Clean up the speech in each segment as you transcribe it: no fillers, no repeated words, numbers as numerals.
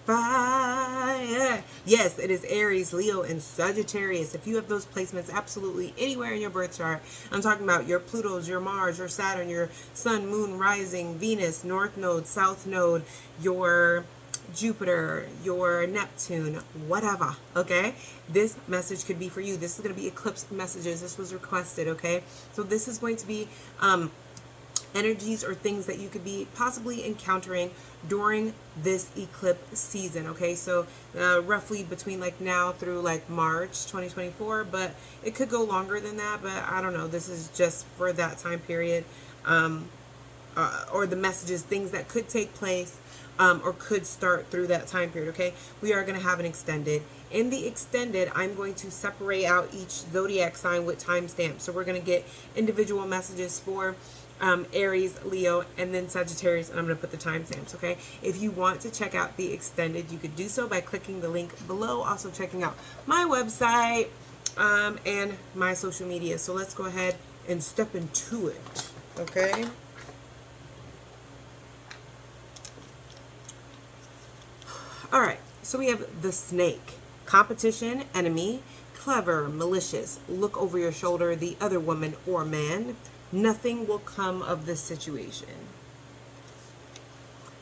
Fire. Yes, it is Aries, Leo, and Sagittarius. If you have those placements absolutely anywhere in your birth chart, I'm talking about your Plutos, your Mars, your Saturn, your Sun, Moon, Rising, Venus, North Node, South Node, your Jupiter, your Neptune, whatever, okay? This message could be for you. This is going to be eclipse messages. This was requested, okay? So this is going to be energies or things that you could be possibly encountering during this eclipse season, okay? So roughly between like now through like March 2024, but it could go longer than that, but I don't know. This is just for that time period, or the messages, things that could take place or could start through that time period, okay? We are going to have an extended. In the extended, I'm going to separate out each zodiac sign with timestamps. So we're going to get individual messages for Aries, Leo, and then Sagittarius, and I'm going to put the timestamps, okay? If you want to check out the extended, you could do so by clicking the link below, also checking out my website and my social media. So let's go ahead and step into it, okay? All right, so we have the snake. Competition, enemy, clever, malicious, look over your shoulder, the other woman or man. Nothing will come of this situation.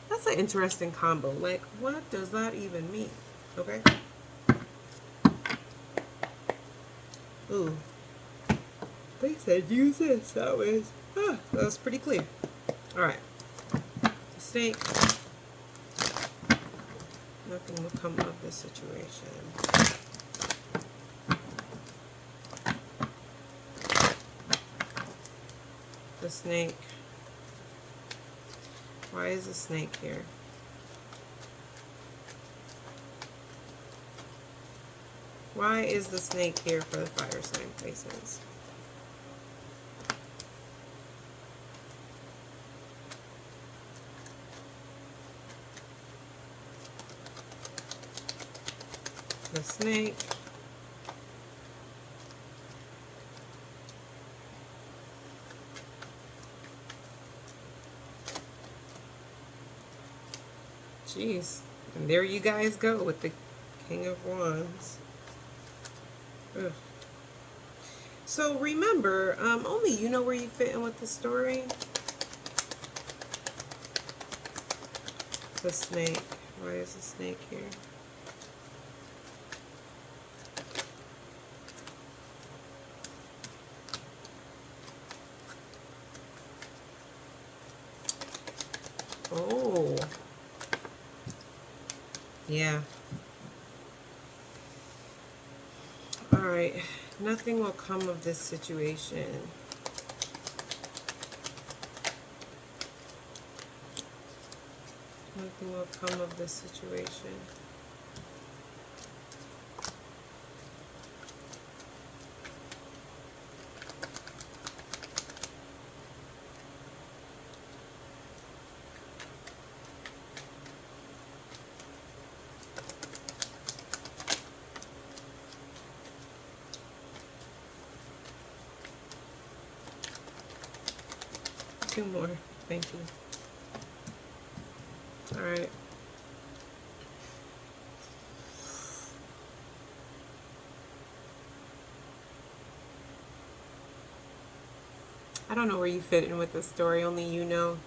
That's an interesting combo. Like, what does that even mean? Okay. Ooh. They said use this. That was pretty clear. All right. The snake. Nothing will come of this situation. The snake. Why is the snake here? Why is the snake here for the fire sign places? The snake. Jeez. And there you guys go with the King of Wands. Ugh. So remember, only you know where you fit in with the story. The snake. Why is the snake here? Oh. Yeah. All right. Nothing will come of this situation. Nothing will come of this situation. Two more. Thank you. All right. I don't know where you fit in with this story. Only you know.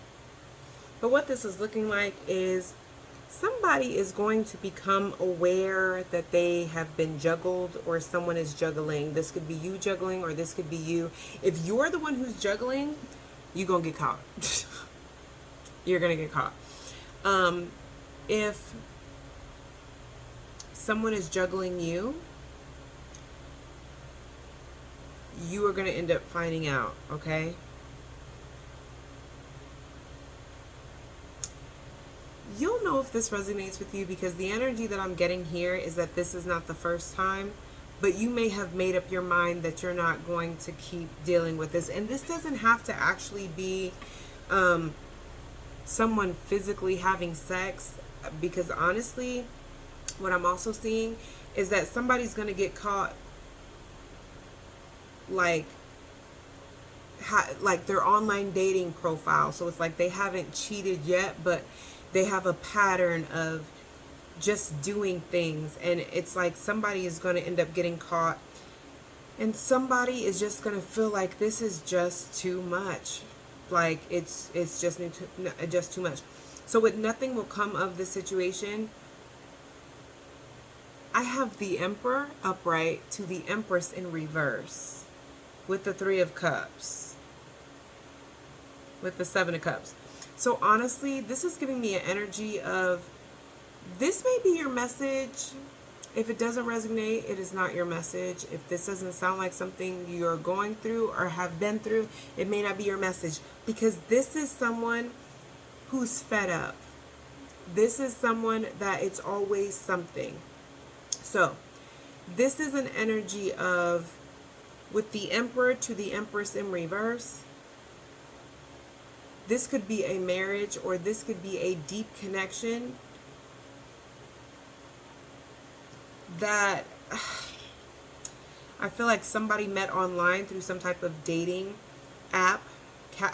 But what this is looking like is somebody is going to become aware that they have been juggled or someone is juggling. This could be you juggling or this could be you. If you're the one who's juggling, you're going to get caught. You're going to get caught. If someone is juggling you, you are going to end up finding out, okay? You'll know if this resonates with you because the energy that I'm getting here is that this is not the first time, but you may have made up your mind that you're not going to keep dealing with this. And this doesn't have to actually be someone physically having sex, because honestly, what I'm also seeing is that somebody's going to get caught like their online dating profile. So it's like they haven't cheated yet, but they have a pattern of just doing things, and it's like somebody is going to end up getting caught, and somebody is just going to feel like this is just too much. Like it's just too much. So with nothing will come of this situation, I have the Emperor upright to the Empress in reverse with the Three of Cups, with the Seven of Cups. So honestly, this is giving me an energy of, this may be your message. If it doesn't resonate, it is not your message. If this doesn't sound like something you're going through or have been through, it may not be your message, because this is someone who's fed up. This is someone that it's always something. So this is an energy of, with the Emperor to the Empress in reverse, this could be a marriage, or this could be a deep connection that I feel like somebody met online through some type of dating app,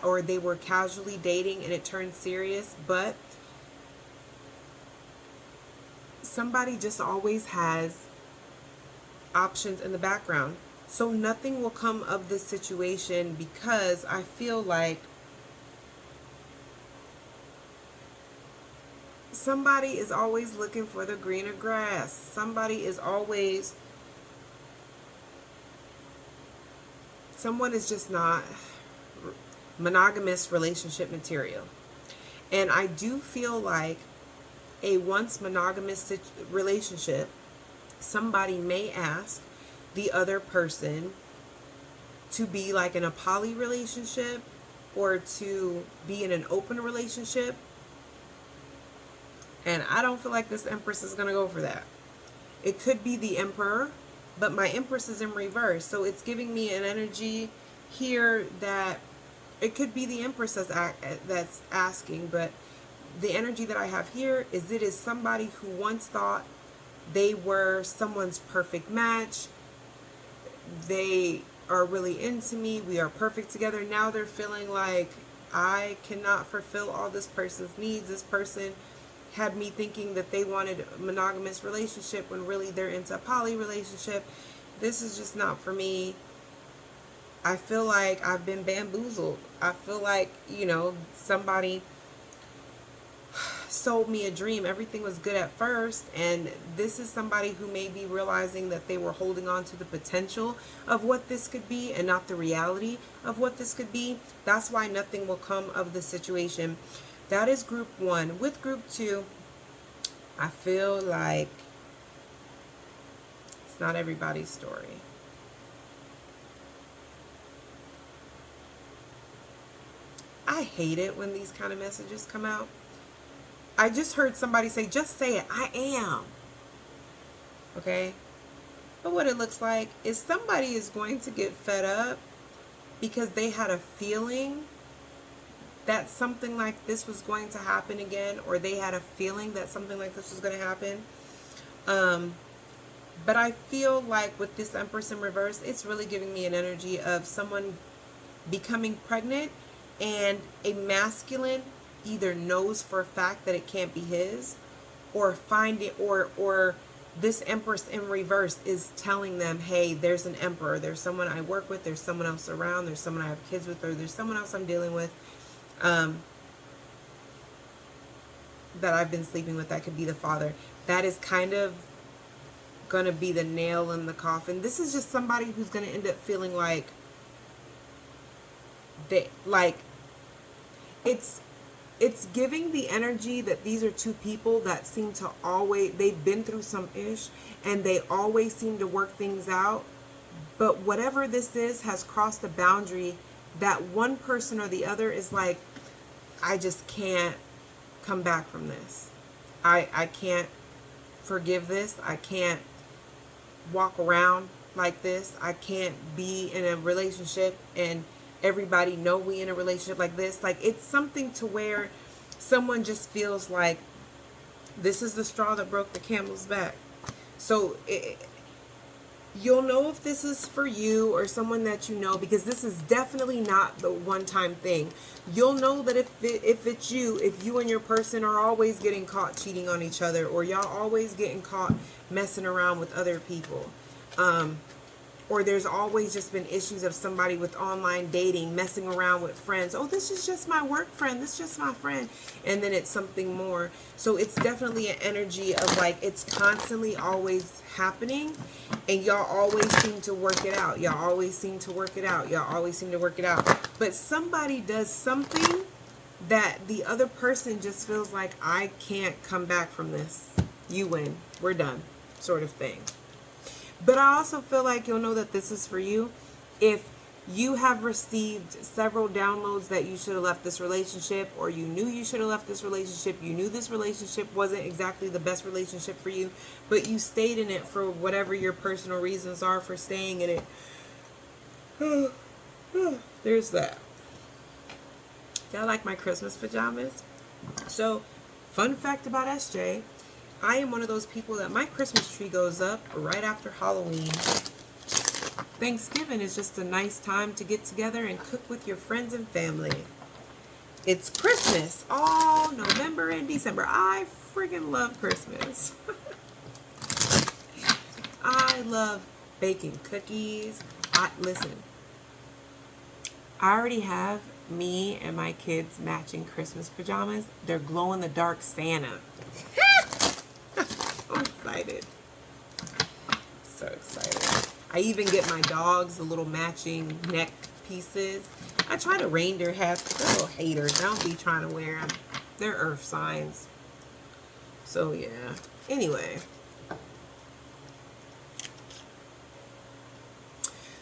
or they were casually dating and it turned serious, but somebody just always has options in the background. So nothing will come of this situation, because I feel like somebody is always looking for the greener grass. Somebody is always, someone is just not monogamous relationship material. And I do feel like a once monogamous relationship, somebody may ask the other person to be like in a poly relationship, or to be in an open relationship. And I don't feel like this Empress is going to go for that. It could be the Emperor, but my Empress is in reverse. So it's giving me an energy here that it could be the Empress that's asking, but the energy that I have here is, it is somebody who once thought they were someone's perfect match. They are really into me. We are perfect together. Now they're feeling like I cannot fulfill all this person's needs. This person had me thinking that they wanted a monogamous relationship when really they're into a poly relationship. This is just not for me. I feel like I've been bamboozled. I feel like, somebody sold me a dream. Everything was good at first, and this is somebody who may be realizing that they were holding on to the potential of what this could be and not the reality of what this could be. That's why nothing will come of the situation. That is group one. With group two, I feel like it's not everybody's story. I hate it when these kind of messages come out. I just heard somebody say, just say it, I am. Okay? But what it looks like is somebody is going to get fed up because they had a feeling that something like this was going to happen again, or they had a feeling that something like this was going to happen. But I feel like with this Empress in reverse, it's really giving me an energy of someone becoming pregnant, and a masculine either knows for a fact that it can't be his, or find it, or this Empress in reverse is telling them, hey, there's an Emperor, there's someone I work with, there's someone else around, there's someone I have kids with, or there's someone else I'm dealing with that I've been sleeping with. That could be the father. That is kind of going to be the nail in the coffin. This is just somebody who's going to end up feeling like it's giving the energy that these are two people that seem to always, they've been through some ish, and they always seem to work things out. But whatever this is has crossed a boundary that one person or the other is like, I just can't come back from this. I can't forgive this. I can't walk around like this. I can't be in a relationship and everybody know we in a relationship like this. Like, it's something to where someone just feels like this is the straw that broke the camel's back. So You'll know if this is for you or someone that you know, because this is definitely not the one-time thing. You'll know that if it's you, if you and your person are always getting caught cheating on each other, or y'all always getting caught messing around with other people, or there's always just been issues of somebody with online dating, messing around with friends. Oh, this is just my work friend. This is just my friend. And then it's something more. So it's definitely an energy of like, it's constantly always happening. And y'all always seem to work it out. Y'all always seem to work it out. Y'all always seem to work it out. But somebody does something that the other person just feels like, I can't come back from this. You win. We're done. Sort of thing. But I also feel like you'll know that this is for you if you have received several downloads that you should have left this relationship, or you knew you should have left this relationship. You knew this relationship wasn't exactly the best relationship for you, but you stayed in it for whatever your personal reasons are for staying in it. There's that. Y'all like my Christmas pajamas? So, fun fact about SJ. I am one of those people that my Christmas tree goes up right after Halloween. Thanksgiving is just a nice time to get together and cook with your friends and family. It's Christmas all November and December. I friggin' love Christmas. I love baking cookies. Listen, I already have me and my kids matching Christmas pajamas. They're glow-in-the-dark Santa. So excited. So excited. I even get my dogs the little matching neck pieces. I try to reindeer hats, but they're little haters. I don't be trying to wear them. They're earth signs. So yeah. Anyway.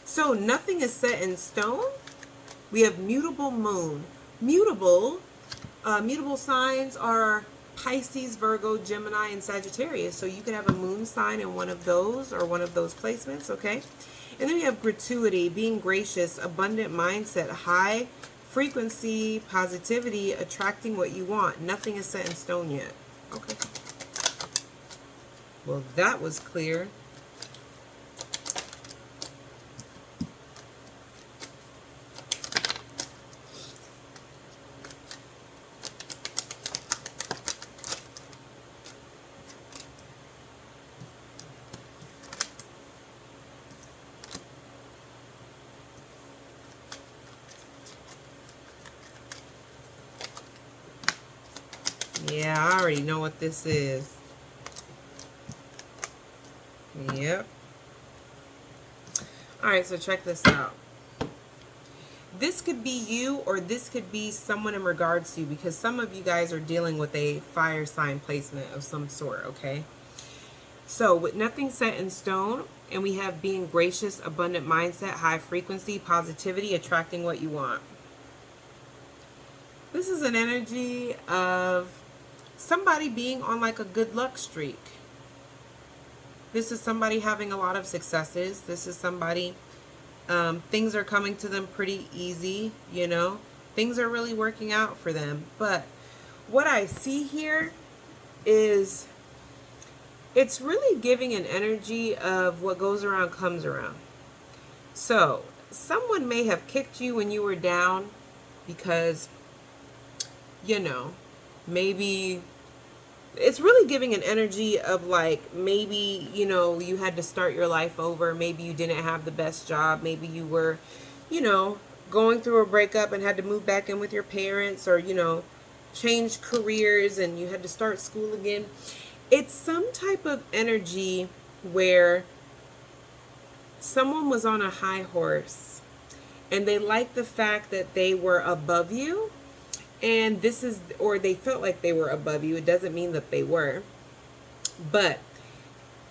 So nothing is set in stone. We have mutable moon. Mutable signs are Pisces, Virgo, Gemini, and Sagittarius. So you could have a moon sign in one of those or one of those placements, okay? And then we have gratuity, being gracious, abundant mindset, high frequency, positivity, attracting what you want. Nothing is set in stone yet. Okay. Well, that was clear. Yeah, I already know what this is. Yep. Alright, so check this out. This could be you, or this could be someone in regards to you, because some of you guys are dealing with a fire sign placement of some sort, okay? So, with nothing set in stone, and we have being gracious, abundant mindset, high frequency, positivity, attracting what you want. This is an energy of somebody being on like a good luck streak. This is somebody having a lot of successes. This is somebody, things are coming to them pretty easy, you know. Things are really working out for them. But what I see here is it's really giving an energy of what goes around comes around. So someone may have kicked you when you were down because, you know, maybe it's really giving an energy of like, maybe, you know, you had to start your life over. Maybe you didn't have the best job. Maybe you were, you know, going through a breakup and had to move back in with your parents, or, you know, change careers and you had to start school again. It's some type of energy where someone was on a high horse and they liked the fact that they were above you. And this is, or they felt like they were above you. It doesn't mean that they were. But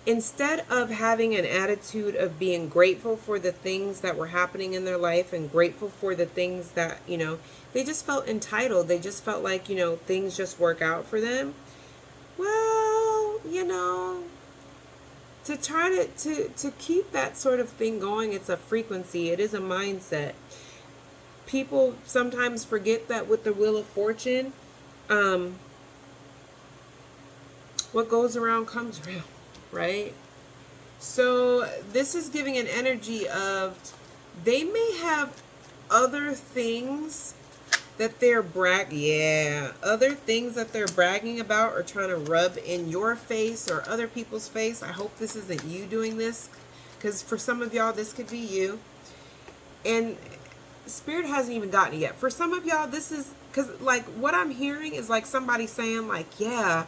instead of having an attitude of being grateful for the things that were happening in their life and grateful for the things that, you know, they just felt entitled. They just felt like, you know, things just work out for them. Well, you know, to try to keep that sort of thing going, it's a frequency. It is a mindset. People sometimes forget that with the Wheel of Fortune, what goes around comes around, right? So this is giving an energy of they may have other things that they're other things that they're bragging about or trying to rub in your face or other people's face. I hope this isn't you doing this, because for some of y'all this could be you. And Spirit hasn't even gotten it yet. For some of y'all, this is because like what I'm hearing is like somebody saying like, yeah,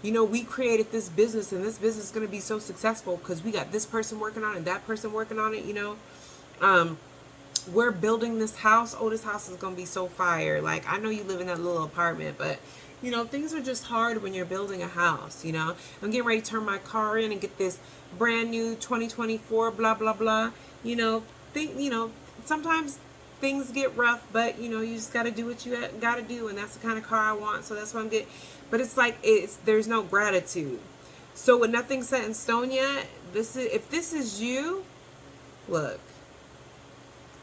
you know, we created this business and this business is going to be so successful because we got this person working on it and that person working on it, you know. We're building this house. Oh, this house is going to be so fire. Like, I know you live in that little apartment, but, you know, things are just hard when you're building a house, you know. I'm getting ready to turn my car in and get this brand new 2024, blah, blah, blah. You know, sometimes things get rough, but, you know, you just got to do what you got to do. And that's the kind of car I want. So that's what I'm getting. But it's like, there's no gratitude. So with nothing set in stone yet, if this is you, look.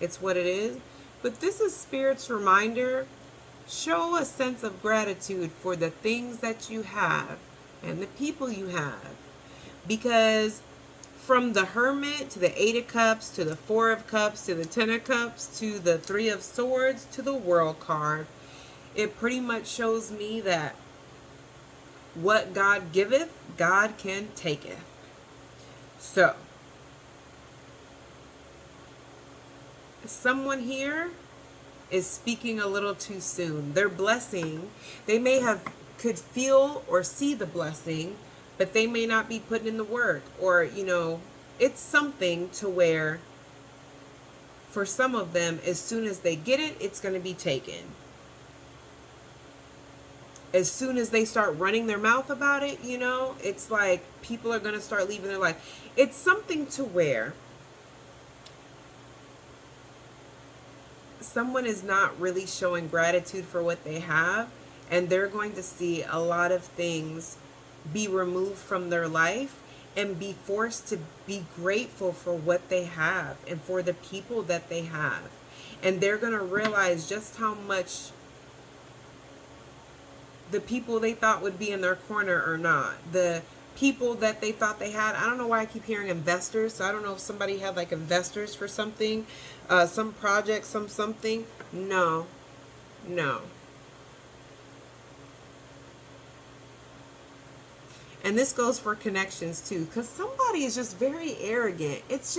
It's what it is. But this is Spirit's reminder. Show a sense of gratitude for the things that you have and the people you have. Because from the Hermit to the 8 of Cups to the 4 of Cups to the 10 of Cups to the 3 of Swords to the World card, it pretty much shows me that what God giveth, God can taketh. So, someone here is speaking a little too soon. Their blessing, they may could feel or see the blessing, but they may not be putting in the work. Or, you know, it's something to where for some of them, as soon as they get it, it's going to be taken. As soon as they start running their mouth about it, you know, it's like people are going to start leaving their life. It's something to where someone is not really showing gratitude for what they have, and they're going to see a lot of things be removed from their life and be forced to be grateful for what they have and for the people that they have. And they're going to realize just how much the people they thought would be in their corner are not. The people that they thought they had. I don't know why I keep hearing investors. So I don't know if somebody had like investors for something, some project, something. No. And this goes for connections too, because somebody is just very arrogant. It's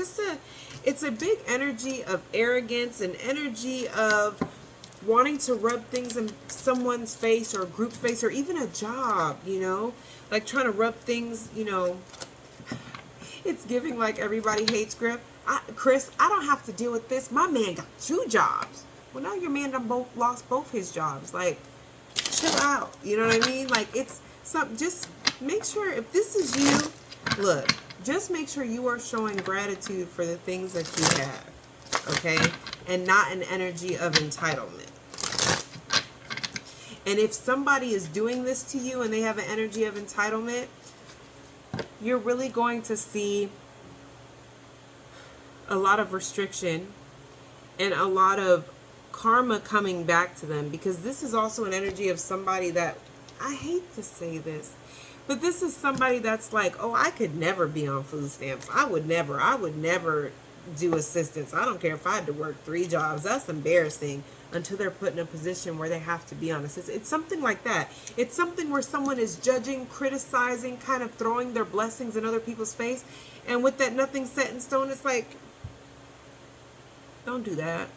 a big energy of arrogance, and energy of wanting to rub things in someone's face or a group's face or even a job, you know, like trying to rub things, you know. It's giving like everybody hates Chris, I don't have to deal with this. My man got 2 jobs. Well, now your man done lost both his jobs. Like, chill out. You know what I mean? Like, it's something. Just make sure, if this is you, look, just make sure you are showing gratitude for the things that you have. Okay? And not an energy of entitlement. And if somebody is doing this to you and they have an energy of entitlement, you're really going to see a lot of restriction and a lot of karma coming back to them, because this is also an energy of somebody that, I hate to say this, but this is somebody that's like, oh, I could never be on food stamps. I would never do assistance. I don't care if I had to work 3 jobs. That's embarrassing, until they're put in a position where they have to be on assistance. It's something like that. It's something where someone is judging, criticizing, kind of throwing their blessings in other people's face. And with that nothing set in stone, it's like, don't do that,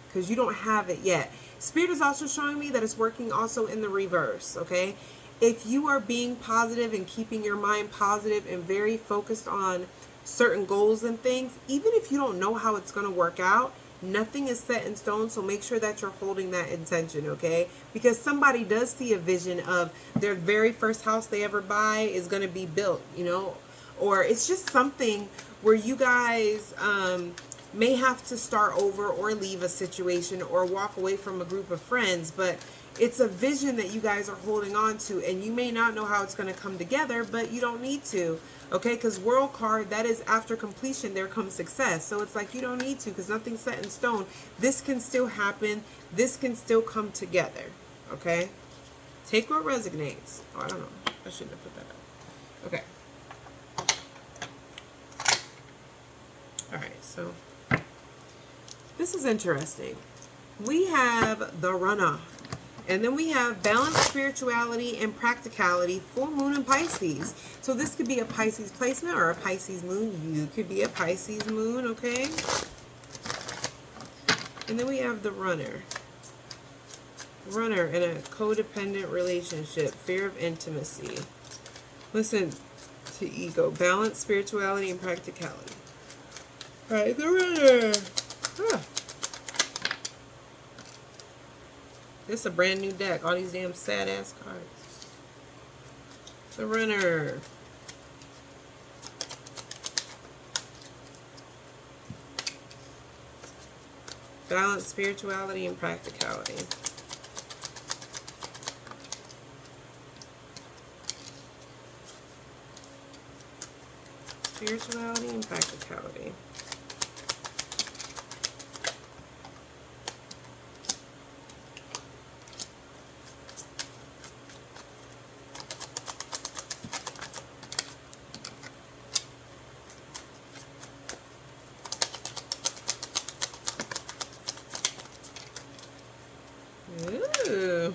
because you don't have it yet. Spirit is also showing me that it's working also in the reverse, okay? If you are being positive and keeping your mind positive and very focused on certain goals and things, even if you don't know how it's going to work out, nothing is set in stone. So make sure that you're holding that intention, okay? Because somebody does see a vision of their very first house they ever buy is going to be built, you know, or it's just something where you guys may have to start over or leave a situation or walk away from a group of friends, but it's a vision that you guys are holding on to, and you may not know how it's going to come together, but you don't need to, okay? Because World card, that is after completion, there comes success. So it's like you don't need to, because nothing's set in stone. This can still happen. This can still come together, okay? Take what resonates. Oh, I don't know. I shouldn't have put that up. Okay. All right, so this is interesting. We have the runner. And then we have balanced spirituality and practicality, full moon in Pisces. So this could be a Pisces placement or a Pisces moon. You could be a Pisces moon, okay? And then we have the runner. Runner in a codependent relationship, fear of intimacy. Listen to ego, balance, spirituality, and practicality. All right, the runner. Huh. This is a brand new deck. All these damn sad ass cards. The runner. Balance, spirituality, and practicality. Spirituality and practicality. Ooh.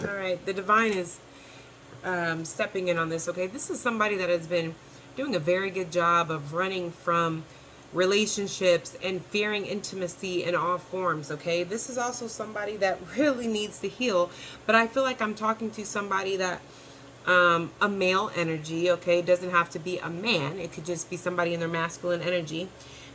All right, the divine is stepping in on this, okay? This is somebody that has been doing a very good job of running from relationships and fearing intimacy in all forms, okay? This is also somebody that really needs to heal, but I feel like I'm talking to somebody that a male energy, okay? It doesn't have to be a man. It could just be somebody in their masculine energy.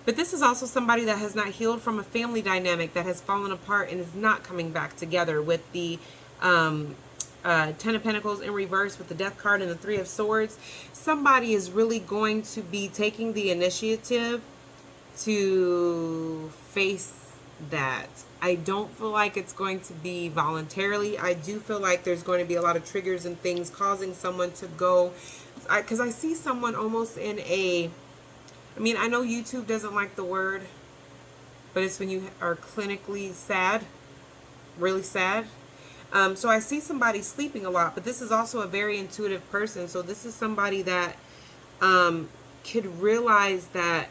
But this is also somebody that has not healed from a family dynamic that has fallen apart and is not coming back together, with the Ten of Pentacles in reverse with the Death card and the Three of Swords. Somebody is really going to be taking the initiative to face that. I don't feel like it's going to be voluntarily. I do feel like there's going to be a lot of triggers and things causing someone to go, because I see someone almost in a, I mean, I know YouTube doesn't like the word, but it's when you are clinically sad, really sad. So I see somebody sleeping a lot, but this is also a very intuitive person. So this is somebody that could realize that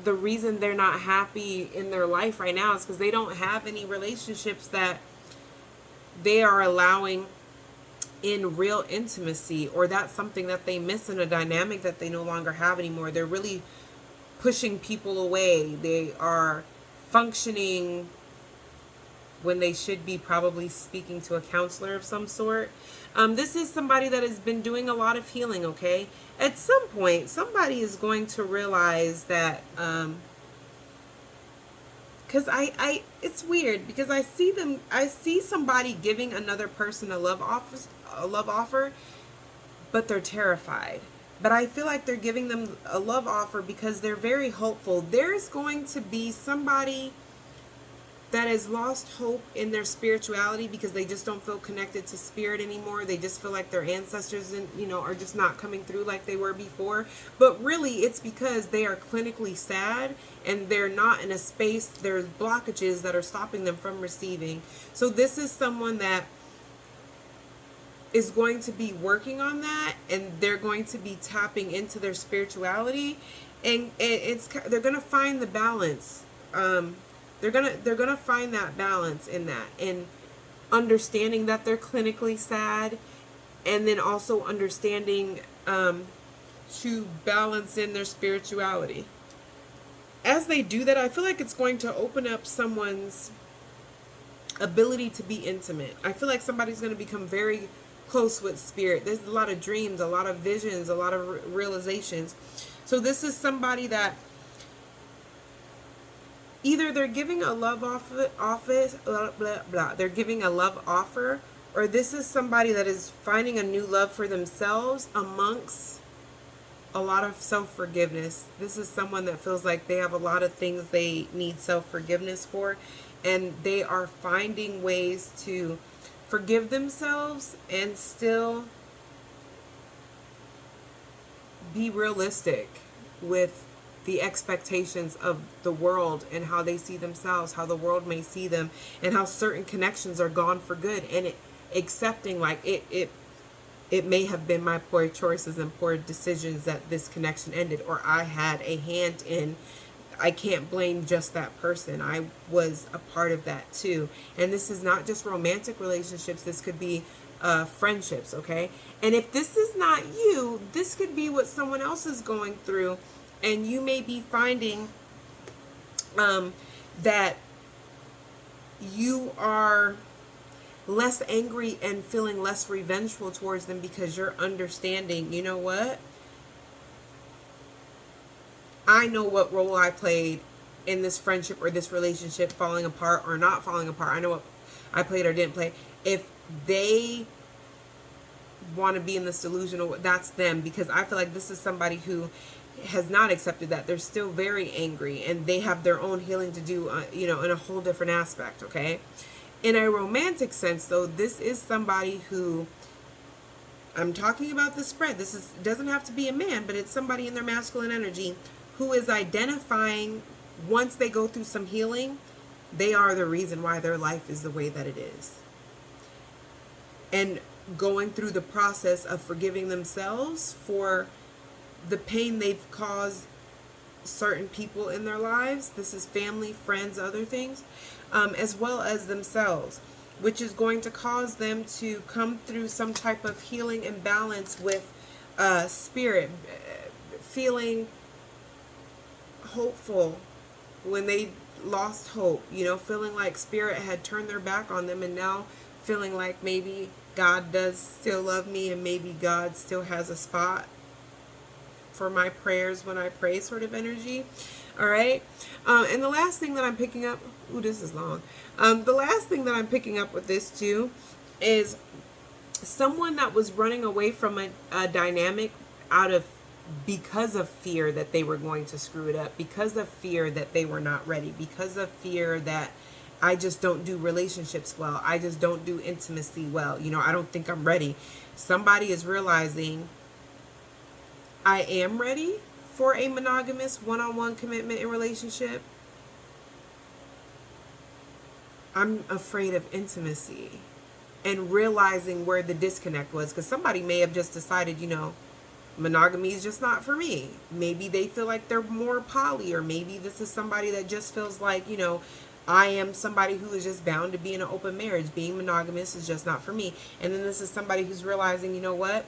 the reason they're not happy in their life right now is because they don't have any relationships that they are allowing in real intimacy, or that's something that they miss in a dynamic that they no longer have anymore. They're really pushing people away. They are functioning when they should be probably speaking to a counselor of some sort. This is somebody that has been doing a lot of healing, okay? At some point, somebody is going to realize that, because it's weird, because I see somebody giving another person a love offer, but they're terrified. But I feel like they're giving them a love offer because they're very hopeful. There's going to be somebody that has lost hope in their spirituality because they just don't feel connected to spirit anymore. They just feel like their ancestors, are just not coming through like they were before. But really, it's because they are clinically sad and they're not in a space. There's blockages that are stopping them from receiving. So this is someone that is going to be working on that, and they're going to be tapping into their spirituality, and they're gonna find the balance. They're gonna find that balance in that, and understanding that they're clinically sad, and then also understanding to balance in their spirituality. As they do that, I feel like it's going to open up someone's ability to be intimate. I feel like somebody's going to become very close with spirit. There's a lot of dreams, a lot of visions, a lot of realizations. So this is somebody that either they're giving a love they're giving a love offer, or this is somebody that is finding a new love for themselves amongst a lot of self-forgiveness. This is someone that feels like they have a lot of things they need self-forgiveness for, and they are finding ways to forgive themselves and still be realistic with the expectations of the world and how they see themselves, how the world may see them, and how certain connections are gone for good, and accepting like it may have been my poor choices and poor decisions that this connection ended, or I had a hand in. I can't blame just that person. I was a part of that too. And this is not just romantic relationships. This could be friendships, okay? And if this is not you, this could be what someone else is going through. And you may be finding that you are less angry and feeling less revengeful towards them because you're understanding, you know what? I know what role I played in this friendship or this relationship falling apart or not falling apart. I know what I played or didn't play. If they want to be in this delusional, that's them, because I feel like this is somebody who has not accepted that. They're still very angry and they have their own healing to do, in a whole different aspect, okay? In a romantic sense, though, this is somebody who, I'm talking about the spread. Doesn't have to be a man, but it's somebody in their masculine energy who is identifying, once they go through some healing, they are the reason why their life is the way that it is. And going through the process of forgiving themselves for the pain they've caused certain people in their lives. This is family, friends, other things, as well as themselves, which is going to cause them to come through some type of healing and balance with spirit, feeling hopeful when they lost hope, feeling like spirit had turned their back on them, and now feeling like maybe God does still love me and maybe God still has a spot for my prayers when I pray, sort of energy. All right. And the last thing that I'm picking up, this is long. The last thing that I'm picking up with this too is someone that was running away from a dynamic because of fear that they were going to screw it up, because of fear that they were not ready, because of fear that I just don't do relationships well, I just don't do intimacy well, I don't think I'm ready. Somebody is realizing I am ready for a monogamous one-on-one commitment in relationship. I'm afraid of intimacy, and realizing where the disconnect was, because somebody may have just decided, monogamy is just not for me. Maybe they feel like they're more poly, or maybe this is somebody that just feels like, I am somebody who is just bound to be in an open marriage. Being monogamous is just not for me. And then this is somebody who's realizing, what?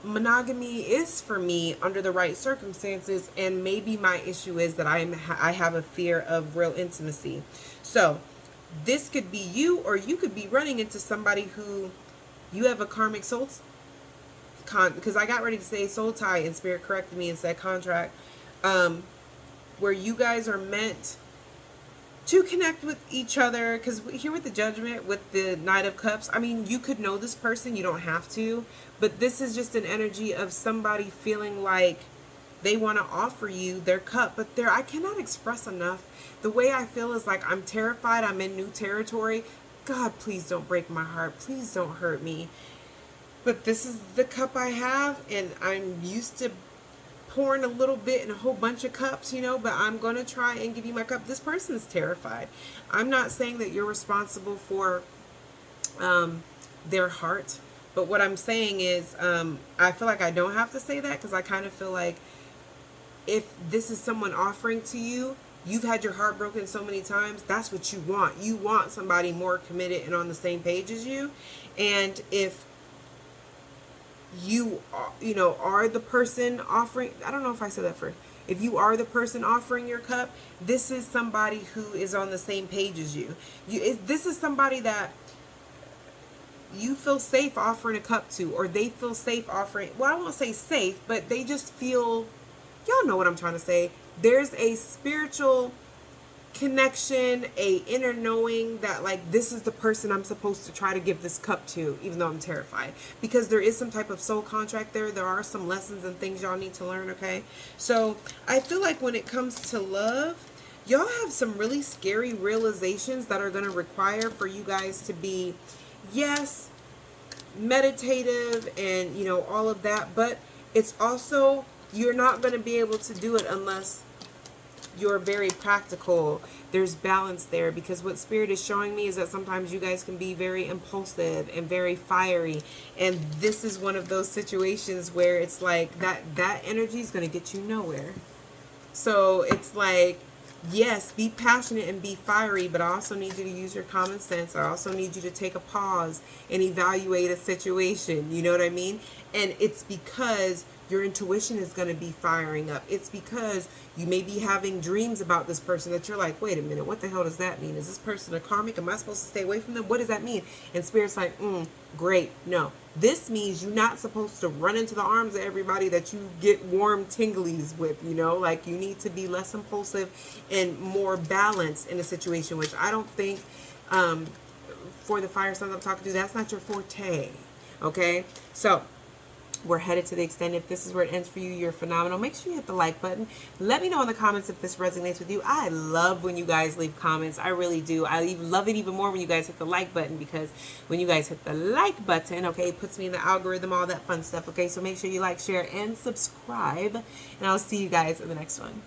Monogamy is for me under the right circumstances, and maybe my issue is that I have a fear of real intimacy. So this could be you, or you could be running into somebody who you have a karmic soul because I got ready to say soul tie and spirit corrected me and said contract, where you guys are meant to connect with each other. Because here with the Judgment, with the Knight of Cups, I mean, you could know this person, you don't have to, but this is just an energy of somebody feeling like they want to offer you their cup, but I cannot express enough. The way I feel is like I'm terrified, I'm in new territory. God, please don't break my heart, please don't hurt me. But this is the cup I have, and I'm used to pouring a little bit in a whole bunch of cups, but I'm going to try and give you my cup. This person is terrified. I'm not saying that you're responsible for their heart, but what I'm saying is I feel like I don't have to say that, because I kind of feel like if this is someone offering to you, you've had your heart broken so many times, that's what you want. You want somebody more committed and on the same page as you. And if you are the person offering, I don't know if I said that first. If you are the person offering your cup, this is somebody who is on the same page as you. This is somebody that you feel safe offering a cup to, or they feel safe offering, well, I won't say safe, but they just feel, y'all know what I'm trying to say. There's a spiritual connection, a inner knowing that like this is the person I'm supposed to try to give this cup to, even though I'm terrified, because there is some type of soul contract there. There are some lessons and things y'all need to learn, okay? So I feel like when it comes to love, y'all have some really scary realizations that are going to require for you guys to be, yes, meditative and all of that, but it's also you're not going to be able to do it unless you're very practical. There's balance there, because what Spirit is showing me is that sometimes you guys can be very impulsive and very fiery, and this is one of those situations where it's like that energy is going to get you nowhere. So it's like, yes, be passionate and be fiery, but I also need you to use your common sense. I also need you to take a pause and evaluate a situation. You know what I mean? And it's because your intuition is going to be firing up. It's because you may be having dreams about this person that you're like, wait a minute, what the hell does that mean? Is this person a karmic? Am I supposed to stay away from them? What does that mean? And Spirit's like, great. No, this means you're not supposed to run into the arms of everybody that you get warm tinglies with, you know? Like, you need to be less impulsive and more balanced in a situation, which I don't think, for the fire signs I'm talking to, that's not your forte. Okay? So we're headed to the extended. If this is where it ends for you, you're phenomenal. Make sure you hit the like button. Let me know in the comments if this resonates with you. I love when you guys leave comments. I really do. I love it even more when you guys hit the like button, because when you guys hit the like button, okay, it puts me in the algorithm, all that fun stuff. Okay, so make sure you like, share, and subscribe. And I'll see you guys in the next one.